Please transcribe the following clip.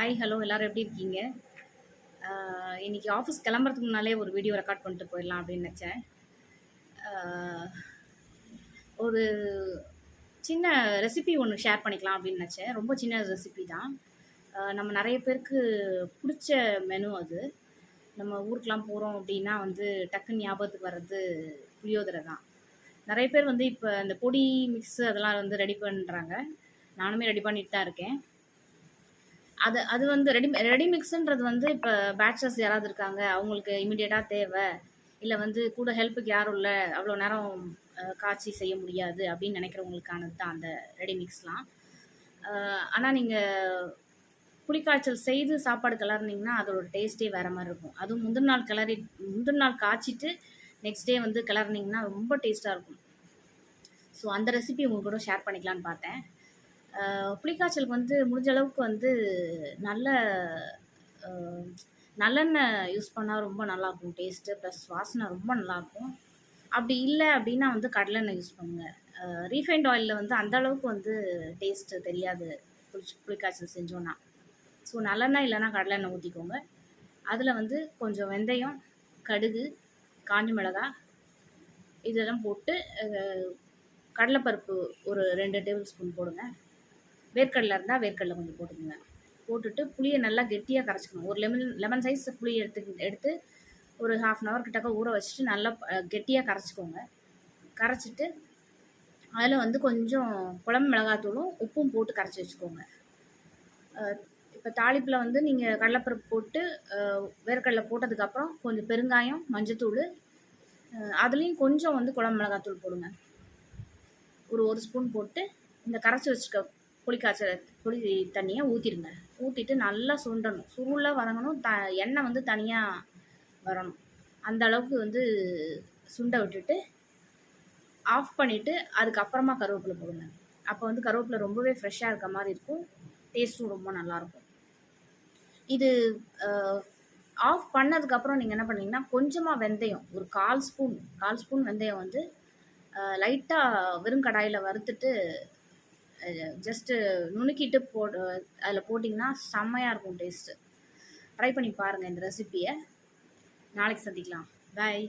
Hi, hello எல்லாரும் எப்படி இருக்கீங்க? இன்னைக்கு ஆஃபீஸ் கிளம்புறதுக்கு முன்னாலே ஒரு வீடியோ ரெக்கார்ட் பண்ணிட்டு போயிடலாம் அப்படின்னு நினச்சேன். ஒரு சின்ன ரெசிபி ஒன்று ஷேர் பண்ணிக்கலாம் அப்படின்னு நினச்சேன். ரொம்ப சின்ன ரெசிபி தான். நம்ம நிறைய பேருக்கு பிடிச்ச மெனு அது. நம்ம ஊருக்கெலாம் போகிறோம் அப்படின்னா வந்து டக்குன்னு ஞாபகத்துக்கு வர்றது புளியோதரை தான். நிறைய பேர் வந்து இப்போ இந்த பொடி மிக்ஸு அதெல்லாம் வந்து ரெடி பண்ணுறாங்க. நானுமே ரெடி பண்ணிட்டு தான் இருக்கேன். அது வந்து ரெடி மிக்ஸுன்றது வந்து இப்போ பேச்சுலர்ஸ் யாராவது இருக்காங்க, அவங்களுக்கு இமிடியேட்டாக தேவை, இல்லை வந்து கூட ஹெல்ப்புக்கு யாரும் இல்லை, அவ்வளோ நேரம் காய்ச்சி செய்ய முடியாது அப்படின்னு நினைக்கிறவங்களுக்கானது தான் அந்த ரெடி மிக்ஸ்லாம். ஆனால் நீங்கள் புளிக்காய்ச்சல் செய்து சாப்பாடு கிளறினீங்கன்னா அதோட டேஸ்ட்டே வேறு மாதிரி இருக்கும். அதுவும் முந்தின நாள் காய்ச்சிட்டு நெக்ஸ்ட் டே வந்து கிளறினீங்கன்னா ரொம்ப டேஸ்ட்டாக இருக்கும். ஸோ அந்த ரெசிபி உங்க கூட ஷேர் பண்ணிக்கலான்னு பார்த்தேன். புளிக்காய்ச்சலுக்கு வந்து முடிஞ்ச அளவுக்கு வந்து நல்ல நல்லெண்ணெய் யூஸ் பண்ணால் ரொம்ப நல்லாயிருக்கும். டேஸ்ட்டு ப்ளஸ் வாசனை ரொம்ப நல்லாயிருக்கும். அப்படி இல்லை அப்படின்னா வந்து கடலெண்ணெய் யூஸ் பண்ணுங்கள். ரீஃபைண்ட் ஆயிலில் வந்து அந்தளவுக்கு வந்து டேஸ்ட்டு தெரியாது புளிக்காய்ச்சல் செஞ்சோன்னா. ஸோ நல்லெண்ணெய் இல்லைன்னா கடலெண்ணெய் ஊற்றிக்கோங்க. அதில் வந்து கொஞ்சம் வெந்தயம், கடுகு, காஞ்ச மிளகாய் இதெல்லாம் போட்டு கடலைப்பருப்பு ஒரு 2 டேபிள் ஸ்பூன் போடுங்க. வேர்க்கடலை இருந்தால் வேர்க்கடலை கொஞ்சம் போட்டுக்கோங்க. போட்டுட்டு புளியை நல்லா கெட்டியாக கரைச்சிக்கணும். ஒரு லெமன் சைஸ் புளியை எடுத்து ஒரு 1/2 hour கிட்டக்க ஊற வச்சுட்டு நல்லா கெட்டியாக கரைச்சிக்கோங்க. கரைச்சிட்டு அதில் வந்து கொஞ்சம் குழம்பு மிளகாத்தூளும் உப்பும் போட்டு கரைச்சி வச்சுக்கோங்க. இப்போ தாளிப்பில் வந்து நீங்கள் கடலைப்பருப்பு போட்டு வேர்க்கடலை போட்டதுக்கப்புறம் கொஞ்சம் பெருங்காயம், மஞ்சத்தூள், அதுலேயும் கொஞ்சம் வந்து குழம்பு மிளகாத்தூள் போடுங்க. ஒரு ஸ்பூன் போட்டு இந்த கரைச்சி வச்சுக்க புளி தண்ணியை ஊற்றிடுங்க. ஊற்றிட்டு நல்லா சுண்டணும். சுருளாக வதங்கணும். எண்ணெய் வந்து தனியாக வரணும். அந்த அளவுக்கு வந்து சுண்டை விட்டுட்டு ஆஃப் பண்ணிவிட்டு அதுக்கப்புறமா கருவேப்பிலை போடுங்க. அப்போ வந்து கருவேப்பிலை ரொம்பவே ஃப்ரெஷ்ஷாக இருக்க மாதிரி இருக்கும். டேஸ்ட்டும் ரொம்ப நல்லாயிருக்கும். இது ஆஃப் பண்ணதுக்கப்புறம் நீங்கள் என்ன பண்ணீங்கன்னா கொஞ்சமாக வெந்தயம், ஒரு 1/4 ஸ்பூன் வெந்தயம் வந்து லைட்டாக வெறும் கடாயில் வறுத்துட்டு ஜஸ்ட்டு நுணுக்கிட்டு அதில் போட்டிங்கன்னா செம்மையாக இருக்கும் டேஸ்ட்டு. ட்ரை பண்ணி பாருங்கள் இந்த ரெசிப்பியை. நாளைக்கு சந்திக்கலாம். பாய்.